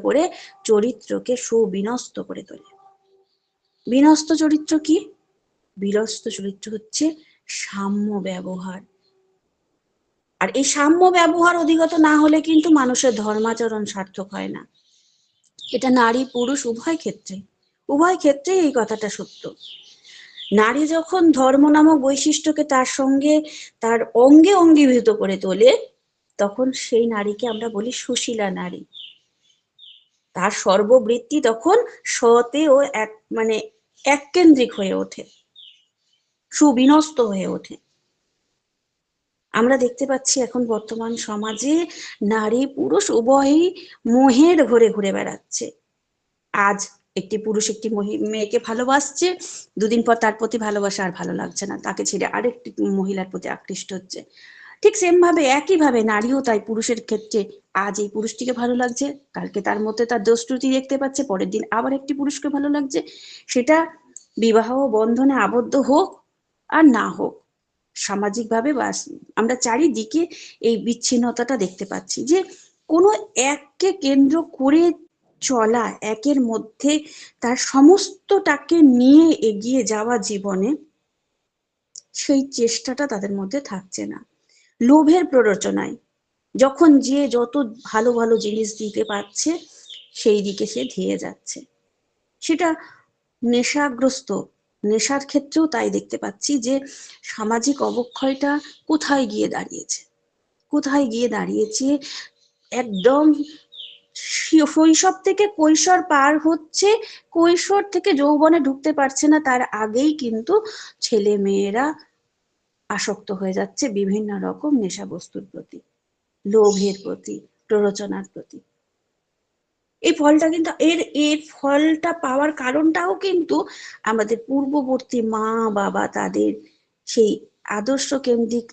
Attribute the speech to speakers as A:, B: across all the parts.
A: করে চরিত্রকে সুবিন্যস্ত করে তোলে। বিন্যস্ত চরিত্র কি? বিন্যস্ত চরিত্র হচ্ছে সাম্য ব্যবহার। আর এই সাম্য ব্যবহার অধিগত না হলে কিন্তু মানুষের ধর্মাচরণ সার্থক হয় না। এটা নারী পুরুষ উভয় ক্ষেত্রেই এই কথাটা সত্য। নারী যখন ধর্ম নামক বৈশিষ্ট্যকে তার সঙ্গে তার অঙ্গে অঙ্গীভূত করে তোলে, তখন সেই নারীকে আমরা বলি সুশীলা নারী। তার সর্ববৃত্তি তখন সতে ও এককেন্দ্রিক হয়ে ওঠে, সুবিন্যস্ত হয়ে ওঠে। আমরা দেখতে পাচ্ছি এখন বর্তমান সমাজে নারী পুরুষ উভয়ই মোহের ঘরে ঘুরে বেড়াচ্ছে। আজ একটি পুরুষ একটি মেয়েকে ভালোবাসছে, দুদিন পর তার প্রতি ভালোবাসা আর ভালো লাগছে না, তাকে ছেড়ে আরেকটি মহিলার প্রতি আকৃষ্ট হচ্ছে। ঠিক সেম ভাবে একইভাবে নারীও তাই পুরুষের ক্ষেত্রে আজ এই পুরুষটিকে ভালো লাগছে, কালকে তার মধ্যে তার দোষ ত্রুটি দেখতে পাচ্ছে, পরের দিন আবার একটি পুরুষকে ভালো লাগছে। সেটা বিবাহ বন্ধনে আবদ্ধ হোক আর না হোক, সামাজিকভাবে আমরা চারিদিকে এই বিচ্ছিন্নতাটা দেখতে পাচ্ছি যে কোনো এককে কেন্দ্র করে চলা, একের মধ্যে তার সমস্তটাকে নিয়ে এগিয়ে যাওয়া জীবনে, সেই চেষ্টাটা তাদের মধ্যে থাকছে না। লোভের প্ররোচনায় যখন যে যত ভালো ভালো জিনিস দিতে পারছে সেই দিকে সে ধেয়ে যাচ্ছে। সেটা নেশাগ্রস্ত, নেশার ক্ষেত্রেও তাই দেখতে পাচ্ছি যে সামাজিক অবক্ষয়টা কোথায় গিয়ে দাঁড়িয়েছে। একদম শৈশব থেকে কৈশোর পার হচ্ছে, কৈশোর থেকে যৌবনে ঢুকতে পারছে না, তার আগেই কিন্তু ছেলে মেয়েরা আসক্ত হয়ে যাচ্ছে বিভিন্ন রকম নেশা বস্তুর প্রতি, লোভের প্রতি, প্ররোচনার প্রতি। এই ফলটা কিন্তু এর ফলটা পাওয়ার কারণটাও কিন্তু আমাদের পূর্ববর্তী মা বাবা তাদের সেই আদর্শ কেন্দ্রিক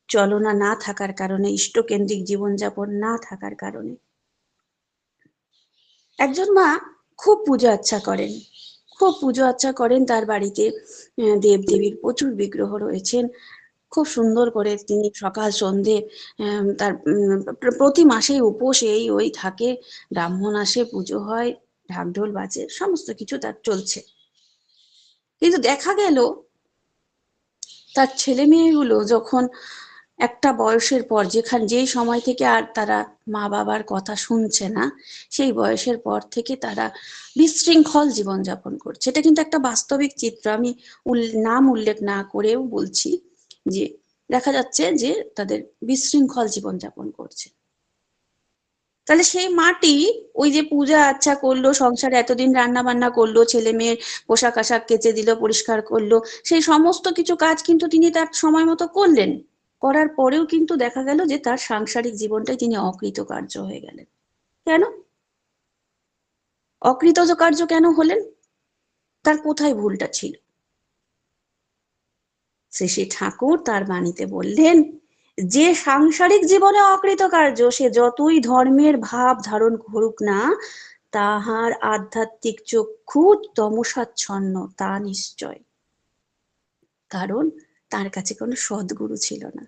A: চলনা না থাকার কারণে, ইষ্টকেন্দ্রিক জীবনযাপন না থাকার কারণে। একজন মা খুব পুজো আচ্ছা করেন, তার বাড়িতে দেব দেবীর প্রচুর বিগ্রহ রয়েছেন, খুব সুন্দর করে তিনি সকাল সন্ধে তার প্রতি মাসেই উপোস ওই থাকে, ব্রাহ্মণ আসে, পুজো হয়, ঢাকঢোল বাজে, সমস্ত কিছু তার চলছে। কিন্তু দেখা গেল তার ছেলে মেয়েগুলো যখন একটা বয়সের পর, যেই সময় থেকে আর তারা মা বাবার কথা শুনছে না, সেই বয়সের পর থেকে তারা বিশৃঙ্খল জীবনযাপন করছে। এটা কিন্তু একটা বাস্তবিক চিত্র, আমি নাম উল্লেখ না করেও বলছি যে দেখা যাচ্ছে যে তাদের বিশৃঙ্খল জীবনযাপন করছে। তাহলে সেই মাটি ওই যে পূজা আচ্ছা করলো, সংসারে এতদিন রান্না বান্না করলো, ছেলে মেয়ের পোশাক আশাক কেচে দিল, পরিষ্কার করলো, সেই সমস্ত কিছু কাজ কিন্তু তিনি তার সময় মতো করলেন, করার পরেও কিন্তু দেখা গেল যে তার সাংসারিক জীবনটাই তিনি অকৃতকার্য হয়ে গেলেন। কেন অকৃতকার্য হলেন? তার কোথায় ভুলটা ছিল? শ্রী ঠাকুর তার বাণীতে বললেন, যে সাংসারিক জীবনে অকৃতকার্য সে যতই ধর্মের ভাব ধারণ করুক না, তাহার আধ্যাত্মিক চক্ষু তমসাচ্ছন্ন, তা নিশ্চয়। কারণ তার কাছে কোনো সদ্গুরু ছিল না।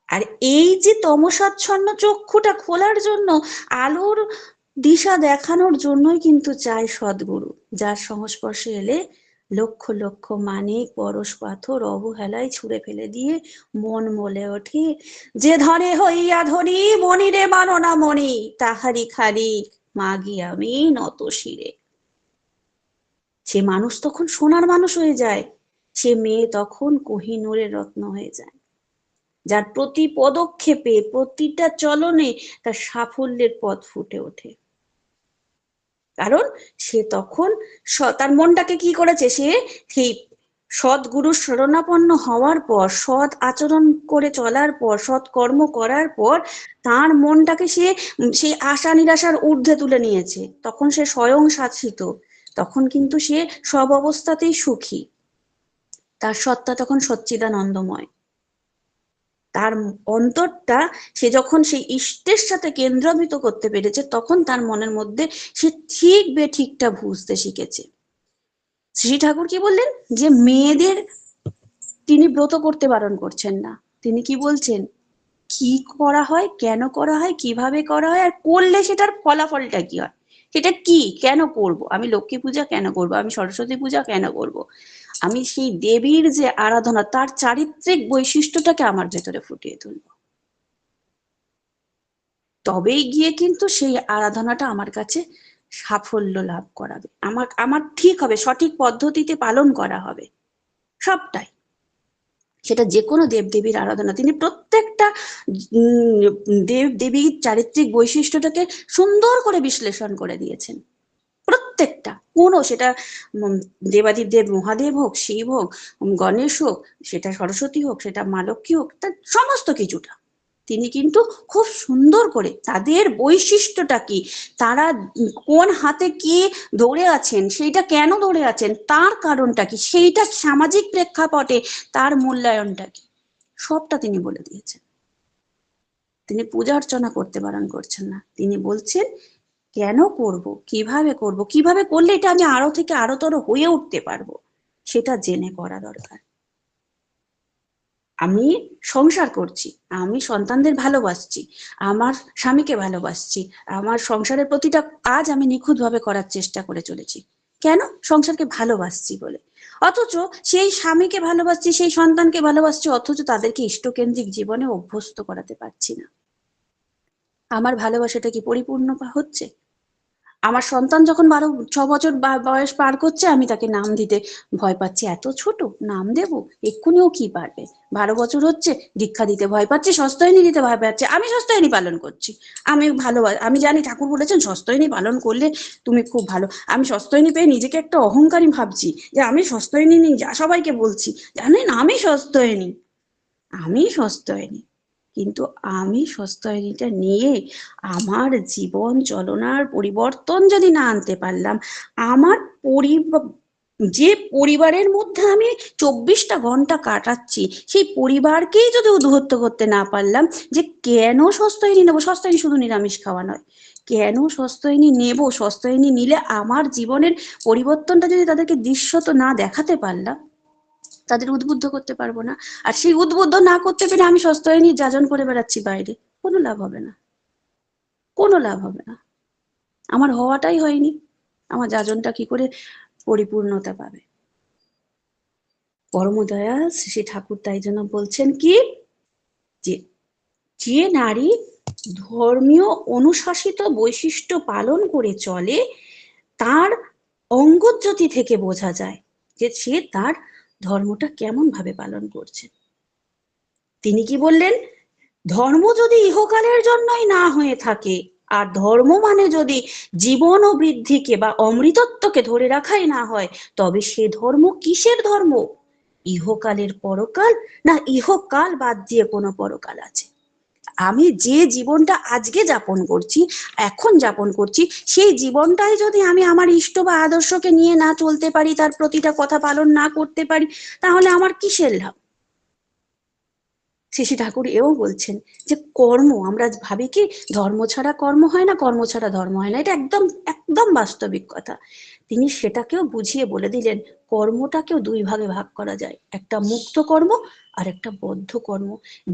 A: আর এই যে তমসাচ্ছন্ন চক্ষুটা খোলার জন্য, আলোর দিশা দেখানোর জন্যই কিন্তু চাই সদ্গুরু, যার সংস্পর্শে এলে লক্ষ লক্ষ মানিক পরশ পাথর অবহেলায় ছুঁড়ে ফেলে দিয়ে মন মলে ওঠে, যে ধনে হইয়া ধনী মনিরে মানো না মনি, তাহারি খারিক মাগি আমি নত শিরে। সে মানুষ তখন সোনার মানুষ হয়ে যায়, সে মেয়ে তখন কোহিনূরের রত্ন হয়ে যায়, যার প্রতি পদক্ষেপে প্রতিটা চলনে তার সাফল্যের পথ ফুটে ওঠে। কারণ সে তখন তার মনটাকে কি করেছে, সে সেই সৎগুরু শরণাপন্ন হওয়ার পর, সৎ আচরণ করে চলার পর, সৎ কর্ম করার পর তার মনটাকে সে সেই আশা নিরাশার ঊর্ধ্বে তুলে নিয়েছে। তখন সে স্বয়ং শাসিত, তখন কিন্তু সে সব অবস্থাতেই সুখী, তার সত্তা তখন সচ্চিদানন্দময়। তার অন্তরটা সে যখন সেই ইষ্টের সাথে কেন্দ্রীভূত করতে পেরেছে, তখন তার মনের মধ্যে সে ঠিক বেঠিকটা বুঝতে শিখেছে। শ্রী ঠাকুর কি বললেন, যে মেয়েদের তিনি ব্রত করতে বারণ করছেন না, তিনি কি বলছেন, কি করা হয়, কেন করা হয়, কিভাবে করা হয়, আর করলে সেটার ফলাফলটা কি হয়, সেটা কি, কেন করব, আমি লক্ষ্মী পূজা কেন করব, আমি সরস্বতী পূজা কেন করব, আমি সেই দেবীর যে আরাধনা তার চারিত্রিক বৈশিষ্ট্যটাকে আমার ভেতরে ফুটিয়ে তুলব, তবেই গিয়ে কিন্তু সেই আরাধনাটা আমার কাছে সাফল্য লাভ করাবে, আমার আমার ঠিক হবে, সঠিক পদ্ধতিতে পালন করা হবে সবটাই। সেটা যে কোনো দেবদেবীর আরাধনা, তিনি প্রত্যেকটা দেব দেবীর চারিত্রিক বৈশিষ্ট্যটাকে সুন্দর করে বিশ্লেষণ করে দিয়েছেন, প্রত্যেকটা। কোনো সেটা দেবাদিদেব মহাদেব হোক, শিব হোক, গণেশ হোক, সেটা সরস্বতী হোক, সেটা মা লক্ষ্মী হোক, তার সমস্ত কিছুটা তিনি কিন্তু খুব সুন্দর করে তাদের বৈশিষ্ট্যটা কি, তারা কোন হাতে কি ধরে আছেন, সেইটা কেন ধরে আছেন, তার কারণটা কি, সেইটা সামাজিক প্রেক্ষাপটে তার মূল্যায়নটা কি, সবটা তিনি বলে দিয়েছেন। তিনি পূজা অর্চনা করতে বারণ করছেন না, তিনি বলছেন কেন করব, কিভাবে করব, কিভাবে করলে এটা আমি আরো থেকে আরোতর হয়ে উঠতে পারবো, সেটা জেনে করা দরকার। আমি সংসার করছি, আমি সন্তানদের ভালোবাসছি, আমার স্বামীকে ভালোবাসছি, আমার সংসারের প্রতিটা কাজ আমি নিখুঁতভাবে করার চেষ্টা করে চলেছি, কেন, সংসারকে ভালোবাসছি বলে। অথচ সেই স্বামীকে ভালোবাসছি, সেই সন্তানকে ভালোবাসছি, অথচ তাদেরকে ইষ্টকেন্দ্রিক জীবনে অভ্যস্ত করাতে পারছি না। আমার ভালোবাসাটা কি পরিপূর্ণ হচ্ছে? আমার সন্তান যখন 6 বছর বয়স পার করছে, আমি তাকে নাম দিতে ভয় পাচ্ছি, এত ছোট নাম দেব, এক্ষুনিও কি পারবে, 12 বছর হচ্ছে, দীক্ষা দিতে ভয় পাচ্ছি, সস্তয়নী দিতে ভয় পাচ্ছি, আমি সস্তয়নী পালন করছি, আমি আমি জানি ঠাকুর বলেছেন সস্তয়নী পালন করলে তুমি খুব ভালো, আমি সস্তয়নী পেয়ে নিজেকে একটা অহংকারী ভাবছি যে আমি সস্তয়নী নেই, যা সবাইকে বলছি, জানেন আমি সস্তয়নী, আমি সস্তয়নী, কিন্তু আমি সস্তয়নীটা নিয়ে আমার জীবন চলনার পরিবর্তন যদি না আনতে পারলাম, আমার যে পরিবারের মধ্যে আমি 24টা ঘন্টা কাটাচ্ছি, সেই পরিবারকেই যদি উদ্বুদ্ধ করতে না পারলাম যে কেন সস্তয়নী নেবো, সস্তয়নী শুধু নিরামিষ খাওয়া নয়, কেন সস্তয়নী নেব, সস্তয়নী নিলে আমার জীবনের পরিবর্তনটা যদি তাদেরকে দৃশ্যত না দেখাতে পারলাম, তাদের উদ্বুদ্ধ করতে পারবো না। আর সেই উদ্বুদ্ধ না করতে পেরে আমি সস্তয়নী যাজন করে বেড়াচ্ছি বাইরে, কোনো লাভ হবে না, কোনো লাভ হবে না, আমার হওয়াটাই হয়নি, আমার যাজনটা কি করে পরিপূর্ণতা পাবে। পরমদয়াল শ্রী ঠাকুর তাই জন্য বলছেন কি, যে যে নারী ধর্মীয় অনুশাসিত বৈশিষ্ট্য পালন করে চলে, তার অঙ্গজ্যোতি থেকে বোঝা যায় যে সে তার ধর্মটা কেমন ভাবে পালন করছে। তিনি কি বললেন, ধর্ম যদি ইহকালের জন্যই না হয়ে থাকে, আর ধর্ম মানে যদি জীবন ও বৃদ্ধিকে বা অমৃতত্বকে ধরে রাখাই না হয়, তবে সে ধর্ম কিসের ধর্ম? ইহকালের পরকাল, না ইহকাল বাদ দিয়ে কোনো পরকাল আছে? আমি যে জীবনটা আজকে যাপন করছি, এখন যাপন করছি, সেই জীবনটাই যদি আমি আমার ইষ্ট বা আদর্শকে নিয়ে না চলতে পারি, তার প্রতিটা কথা পালন না করতে পারি, তাহলে আমার কিসের লাভ? শ্রী ঠাকুর এও বলছেন যে কর্ম, আমরা ভাবি কি ধর্ম ছাড়া কর্ম হয় না, কর্ম ছাড়া ধর্ম হয় না, এটা একদম একদম বাস্তবিক কথা। তিনি সেটাকেও বুঝিয়ে বলে দিলেন, কর্মটাকেও 2 ভাগে ভাগ করা যায়, একটা মুক্ত কর্ম আর একটা বদ্ধ কর্ম।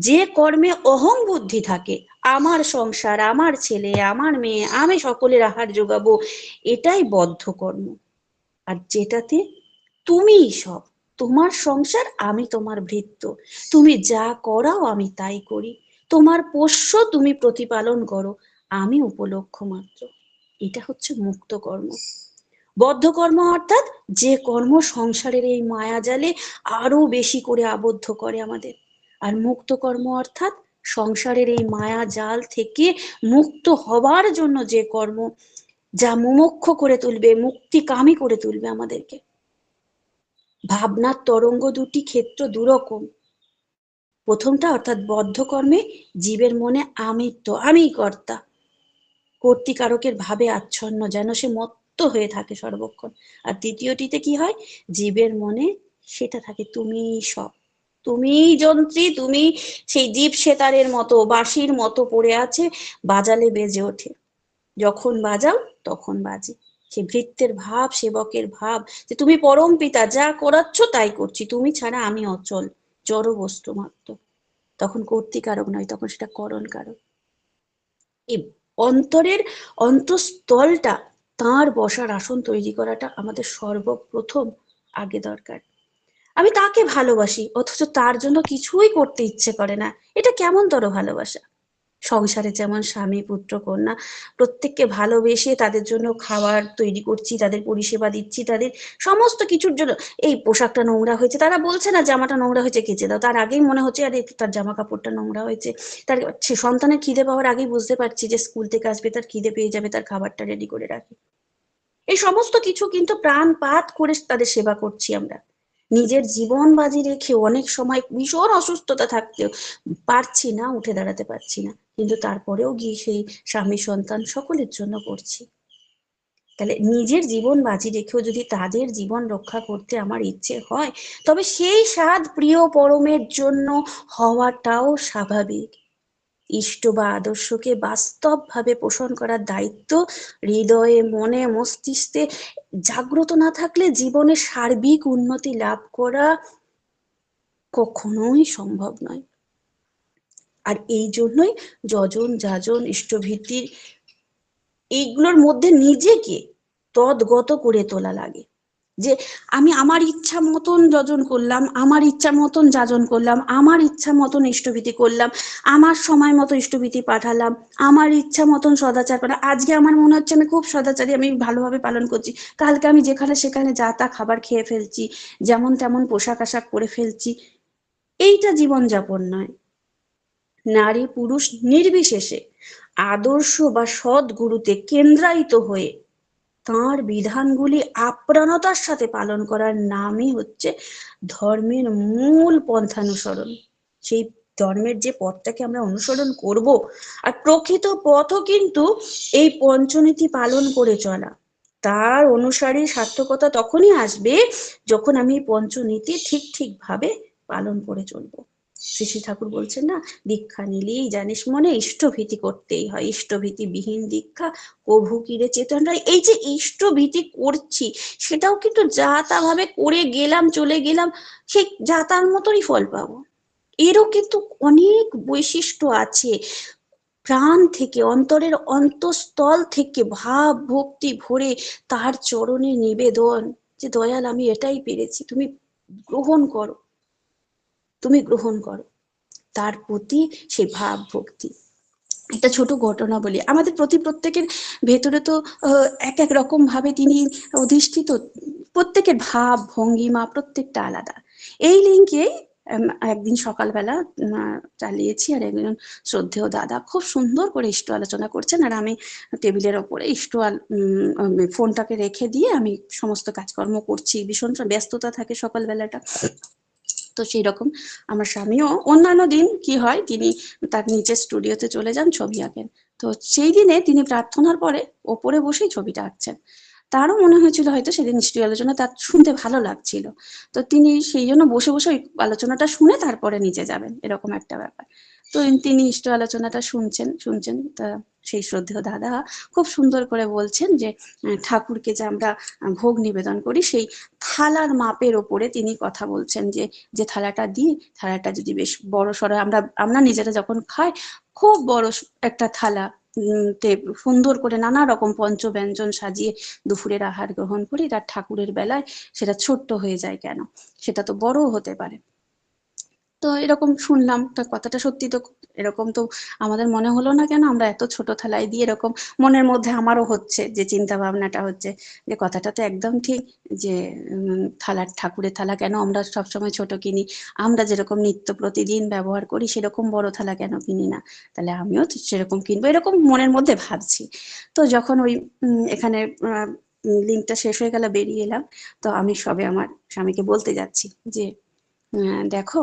A: যে কর্মে অহং বুদ্ধি থাকে, আমার সংসার, আমার ছেলে, আমার মেয়ে, আমি সকলের আহার যোগাবো, এটাই বদ্ধ কর্ম। আর যেটাতে তুমিই সব, তোমার সংসার, আমি তোমার ভৃত্য, তুমি যা করাও আমি তাই করি, তোমার পোষ্য তুমি প্রতিপালন করো, আমি উপলক্ষ মাত্র, এটা হচ্ছে মুক্ত কর্ম। বদ্ধ কর্ম অর্থাৎ যে কর্ম সংসারের এই মায়া জালে আরো বেশি করে আবদ্ধ করে আমাদের। আর মুক্ত কর্ম অর্থাৎ সংসারের এই মায়া জাল থেকে মুক্ত হবার জন্য যে কর্ম, যা মুমুক্ষ করে তুলবে, মুক্তিকামী করে তুলবে আমাদেরকে। ভাবনার তরঙ্গ দুটি ক্ষেত্র দুরকম। প্রথমটা অর্থাৎ বদ্ধ কর্মে জীবের মনে আমিত্ব, আমি কর্তা, কর্তৃকারকের ভাবে আচ্ছন্ন, যেন সে মত্ত হয়ে থাকে সর্বক্ষণ। আর দ্বিতীয়টিতে কি হয়, জীবের মনে সেটা থাকে তুমি সব, তুমি যন্ত্রী, তুমি সেই জীব সেতারের মতো, বাঁশির মতো পড়ে আছে, বাজালে বেজে ওঠে, যখন বাজাও তখন বাজে। সে ভৃত্যের ভাব, সেবকের ভাব, যে তুমি পরম পিতা, যা করাচ্ছ তাই করছি, তুমি ছাড়া আমি অচল, জড় বস্তু মাত্র। তখন কর্তৃকারক নয়, তখন সেটা করণ কারক। এই অন্তরের অন্তঃস্থলটা, তাঁর বসার আসন তৈরি করাটা আমাদের সর্বপ্রথম আগে দরকার। আমি তাকে ভালোবাসি, অথচ তার জন্য কিছুই করতে ইচ্ছে করে না, এটা কেমন তর ভালোবাসা? সংসারে যেমন স্বামী পুত্র কন্যা প্রত্যেককে ভালোবেসে তাদের জন্য খাবার তৈরি করছি, তাদের পরিষেবা দিচ্ছি, তাদের সমস্ত কিছুর জন্য। এই পোশাকটা নোংরা হয়েছে, তারা বলছে না জামাটা নোংরা হয়েছে কেচে দাও, তার আগেই মনে হচ্ছে আরে তার জামা কাপড়টা নোংরা হয়েছে। তার সে সন্তানের খিদে পাওয়ার আগেই বুঝতে পারছি যে স্কুল থেকে আসবে, তার খিদে পেয়ে যাবে, তার খাবারটা রেডি করে রাখি। এই সমস্ত কিছু কিন্তু প্রাণপাত করে তাদের সেবা করছি আমরা। নিজের জীবন বাজি রেখে অনেক সময় ভীষণ অসুস্থতা থাকতেও পারছি না, উঠে দাঁড়াতে পারছি না, কিন্তু তারপরেও গিয়ে সেই স্বামী সন্তান সকলের জন্য করছি। তাহলে নিজের জীবন বাজি রেখেও যদি তাদের জীবন রক্ষা করতে আমার ইচ্ছে হয়, তবে সেই স্বাদ প্রিয় পরমের জন্য হওয়াটাও স্বাভাবিক। ইষ্ট বা আদর্শকে বাস্তবভাবে পোষণ করার দায়িত্ব হৃদয়ে, মনে, মস্তিষ্কে জাগ্রত না থাকলে জীবনে সার্বিক উন্নতি লাভ করা কখনোই সম্ভব নয়। আর এই জন্যই যজন, যাজন, ইষ্টভীতির এইগুলোর মধ্যে নিজেকে তদ্গত করে তোলা লাগে। যে আমি আমার ইচ্ছা মতন যজন করলাম, আমার ইচ্ছা মতন যাজন করলাম, আমার ইচ্ছা মতন ইষ্টভীতি করলাম, আমার সময় মতো ইষ্টভীতি পাঠালাম, আমার ইচ্ছা মতন সদাচার করা। আজকে আমার মনে হচ্ছে আমি খুব সদাচারী, আমি ভালোভাবে পালন করছি, কালকে আমি যেখানে সেখানে যা তা খাবার খেয়ে ফেলছি, যেমন তেমন পোশাক আশাক পরে ফেলছি। এইটা জীবনযাপন নয়। নারী পুরুষ নির্বিশেষে আদর্শ বা সদ্গুরুতে কেন্দ্রায়িত হয়ে তাঁর বিধানগুলি আপ্রাণতার সাথে পালন করার নামই হচ্ছে ধর্মের মূল পন্থানুসরণ। সেই ধর্মের যে পথটাকে আমরা অনুসরণ করব, আর প্রকৃত পথও কিন্তু এই পঞ্চনীতি পালন করে চলা। তার অনুসারী সার্থকতা তখনই আসবে যখন আমি পঞ্চনীতি ঠিক ভাবে পালন করে চলবো। শ্রী শ্রী ঠাকুর বলছেন না, দীক্ষা নিলেই জানিস মনে ইষ্টভীতি করতেই হয়, ইষ্টভীতি বিহীন দীক্ষা কভু কিরে চেতন রায়। এই যে ইষ্টভীতি করছি, সেটাও কিন্তু যা তা ভাবে করে গেলাম, চলে গেলাম, সেই যা তার মতনই ফল পাবো। এরও কিন্তু অনেক বৈশিষ্ট্য আছে। প্রাণ থেকে, অন্তরের অন্তঃস্থল থেকে ভাব ভক্তি ভরে তার চরণে নিবেদন, যে দয়াল আমি এটাই পেরেছি, তুমি গ্রহণ করো, তুমি গ্রহণ করো। তার প্রতি সেই ভাব ভক্তি। একটা ছোট ঘটনা বলি, আমাদের প্রত্যেকের ভেতরে তো এক এক রকম ভাবে তিনি অধিষ্ঠিত, প্রত্যেকের ভাব ভঙ্গিমা প্রত্যেকটা আলাদা। এই লিঙ্কে একদিন সকালবেলা চালিয়েছি, আর একজন শ্রদ্ধেয় দাদা খুব সুন্দর করে ইষ্ট আলোচনা করছেন, আর আমি টেবিলের ওপরে ফোনটাকে রেখে দিয়ে আমি সমস্ত কাজকর্ম করছি, ভীষণ ব্যস্ততা থাকে সকালবেলাটা। তো সেই রকম আমার স্বামীও অন্যান্য দিন কি হয়, তিনি তার নিচের স্টুডিওতে চলে যান, ছবি আঁকেন। তো সেই দিনে তিনি প্রার্থনার পরে ওপরে বসেই ছবিটা আঁকছেন। তারও মনে হয়েছিল হয়তো সেদিন নিশ্চয়ই আলোচনা তার শুনতে ভালো লাগছিল, তো তিনি সেই জন্য বসে বসে ওই আলোচনাটা শুনে তারপরে নিচে যাবেন, এরকম একটা ব্যাপার। তো তিনি ইষ্ট আলোচনাটা শুনছেন তা সেই শ্রদ্ধেয় দাদা খুব সুন্দর করে বলছেন যে ঠাকুরকে যে আমরা ভোগ নিবেদন করি, সেই থালার মাপের ওপরে তিনি কথা বলছেন, যে যে থালাটা দিই, থালাটা যদি বেশ বড় সড়ো, আমরা নিজেরা যখন খাই খুব বড় একটা থালা তে সুন্দর করে নানা রকম পঞ্চব্যঞ্জন সাজিয়ে দুপুরের আহার গ্রহণ করি, তার ঠাকুরের বেলায় সেটা ছোট্ট হয়ে যায় কেন, সেটা তো বড়ও হতে পারে। তো এরকম শুনলাম, তা কথাটা সত্যি তো, এরকম তো আমাদের মনে হলো না কেন আমরা এত ছোট থালায় দিয়ে, এরকম মনের মধ্যে আমারও হচ্ছে যে চিন্তা ভাবনাটা হচ্ছে যে কথাটা তো একদম ঠিক, যে ঠাকুরের থালা কেন আমরা সবসময় ছোট কিনি, আমরা যেরকম নিত্য প্রতিদিন ব্যবহার করি সেরকম বড় থালা কেন কিনি না, তাহলে আমিও সেরকম কিনবো, এরকম মনের মধ্যে ভাবছি। তো যখন ওই এখানে লিঙ্কটা শেষ হয়ে গেল, বেরিয়ে এলাম, তো আমি সবে আমার স্বামীকে বলতে যাচ্ছি যে দেখো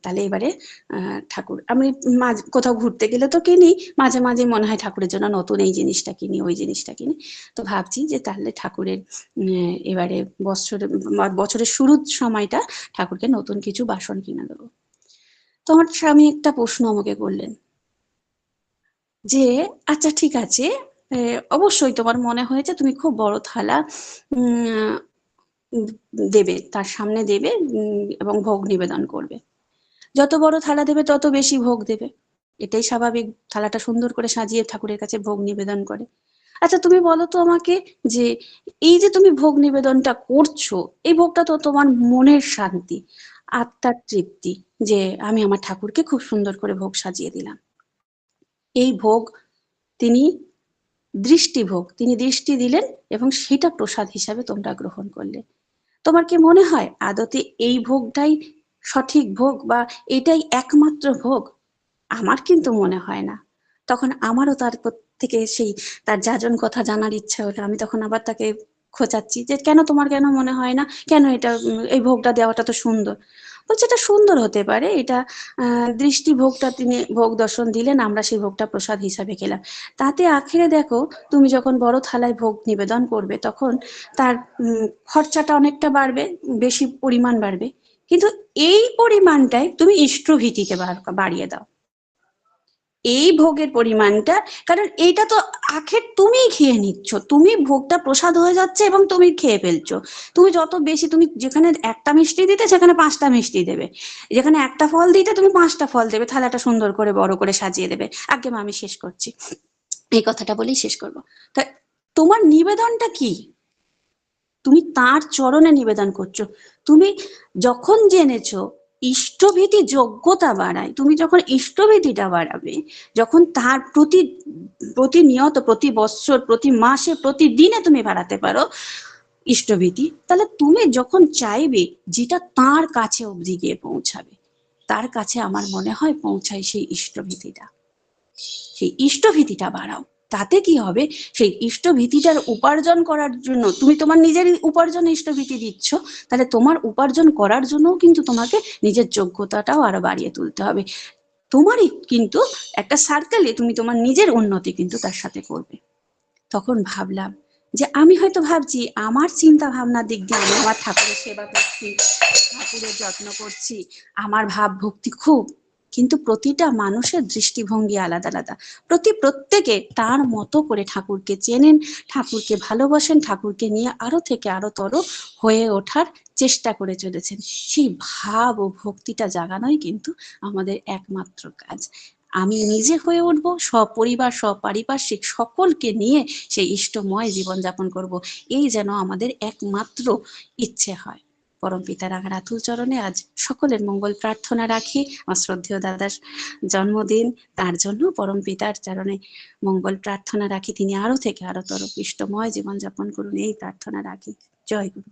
A: তাহলে এবারে ঠাকুর আমি কোথাও ঘুরতে গেলে তো কিনি, মাঝে মাঝে মনে হয় ঠাকুরের জন্য নতুন এই জিনিসটা কিনি, ওই জিনিসটা কিনি। তো ভাবছি যে তাহলে ঠাকুরের এবারে বছরের শুরুর সময়টা ঠাকুরকে নতুন কিছু বাসন কিনে দেবো। তো আমার স্বামী একটা প্রশ্ন আমাকে করলেন যে আচ্ছা ঠিক আছে, অবশ্যই তোমার মনে হয়েছে তুমি খুব বড় থালা দেবে, তার সামনে দেবে এবং ভোগ নিবেদন করবে, যত বড় থালা দেবে তত বেশি ভোগ দেবে, এটাই স্বাভাবিক। থালাটা সুন্দর করে সাজিয়ে ঠাকুরের কাছে ভোগ নিবেদন করে। আচ্ছা তুমি বলো তো আমাকে, যে এই যে তুমি ভোগ নিবেদনটা করছো, এই ভোগটা তো তোমার মনের শান্তি, আত্মার তৃপ্তি, যে আমি আমার ঠাকুরকে খুব সুন্দর করে ভোগ সাজিয়ে দিলাম। এই ভোগ তিনি দৃষ্টিভোগ, তিনি দৃষ্টি দিলেন এবং সেটা প্রসাদ হিসাবে তোমরা গ্রহণ করলে। তোমার কি মনে হয় আদতে এই ভোগটাই সঠিক ভোগ বা এটাই একমাত্র ভোগ? আমার কিন্তু মনে হয় না। তখন আমারও তার থেকে সেই তার যাজন কথা জানার ইচ্ছা হলো। আমি তখন আবার তাকে খোঁচাচ্ছি যে কেন, তোমার কেন মনে হয় না, কেন এটা এই ভোগটা দেওয়াটা তো সুন্দর। বলছে এটা সুন্দর হতে পারে, এটা দৃষ্টি ভোগটা তিনি ভোগ দর্শন দিলেন, আমরা সেই ভোগটা প্রসাদ হিসাবে খেলাম। তাতে আখেরে দেখো, তুমি যখন বড় থালায় ভোগ নিবেদন করবে তখন তার খরচাটা অনেকটা বাড়বে, বেশি পরিমাণ বাড়বে, কিন্তু এই পরিমাণটাই তুমি ইষ্টভীতিকে বাড়িয়ে দাও, এই ভোগের পরিমাণটা। কারণ এইটা তো আখের তুমি খেয়ে নিচ্ছ, তুমি ভোগটা প্রসাদ হয়ে যাচ্ছে এবং তুমি খেয়ে ফেলছো। তুমি যত বেশি, তুমি যেখানে একটা মিষ্টি দিতে সেখানে 5টা মিষ্টি দেবে, যেখানে একটা ফল দিতে তুমি 5টা ফল দেবে, থালাটা সুন্দর করে বড় করে সাজিয়ে দেবে। আগে মা আমি শেষ করছি, এই কথাটা বলেই শেষ করবো। তা তোমার নিবেদনটা কি? তুমি তার চরণে নিবেদন করছো। তুমি যখন জেনেছো ইষ্টভীতি যোগ্যতা বাড়ায়, তুমি যখন ইষ্টভীতিটা বাড়াবে, যখন তার প্রতিনিয়ত, প্রতি বৎসর, প্রতি মাসে, প্রতিদিনে তুমি বাড়াতে পারো ইষ্টভীতি, তাহলে তুমি যখন চাইবে যেটা তার কাছে অবধি গিয়ে পৌঁছাবে, তার কাছে আমার মনে হয় পৌঁছায় সেই ইষ্টভীতিটা। সেই ইষ্টভীতিটা বাড়াও, তাতে কি হবে, সেই ইষ্টভীতিটার উপার্জন করার জন্য তুমি তোমার নিজের উপার্জনে ইষ্টভীতি দিচ্ছ, তাহলে তোমার উপার্জন করার জন্য কিন্তু তোমাকে নিজের যোগ্যতাটাও আরো বাড়িয়ে তুলতে হবে। তোমারই কিন্তু একটা সার্কেলে তুমি তোমার নিজের উন্নতি কিন্তু তার সাথে করবে। তখন ভাবলাম যে আমি হয়তো ভাবছি আমার চিন্তা ভাবনার দিক দিয়ে আমি আমার ঠাকুরের সেবা করছি, ঠাকুরের যত্ন করছি, আমার ভাব ভক্তি খুব, কিন্তু প্রতিটা মানুষের দৃষ্টিভঙ্গি আলাদা আলাদা। প্রত্যেকে তার মতো করে ঠাকুরকে চেনেন, ঠাকুরকে ভালোবাসেন, ঠাকুরকে নিয়ে আরো থেকে আরো তর হয়ে ওঠার চেষ্টা করে চলেছেন। সেই ভাব ও ভক্তিটা জাগানোই কিন্তু আমাদের একমাত্র কাজ। আমি নিজে হয়ে উঠবো, সপরিবার সপারিপার্শ্বিক সকলকে নিয়ে সেই ইষ্টময় জীবনযাপন করব, এই যেন আমাদের একমাত্র ইচ্ছে হয়। পরম পিতা রাতুল চরণে আজ সকলের মঙ্গল প্রার্থনা রাখি। আমার শ্রদ্ধেয় দাদার জন্মদিন, তার জন্য পরম পিতার চরণে মঙ্গল প্রার্থনা রাখি, তিনি আরো থেকে আরো তর ইষ্টময় জীবনযাপন করুন, এই প্রার্থনা রাখি। জয় গুরু।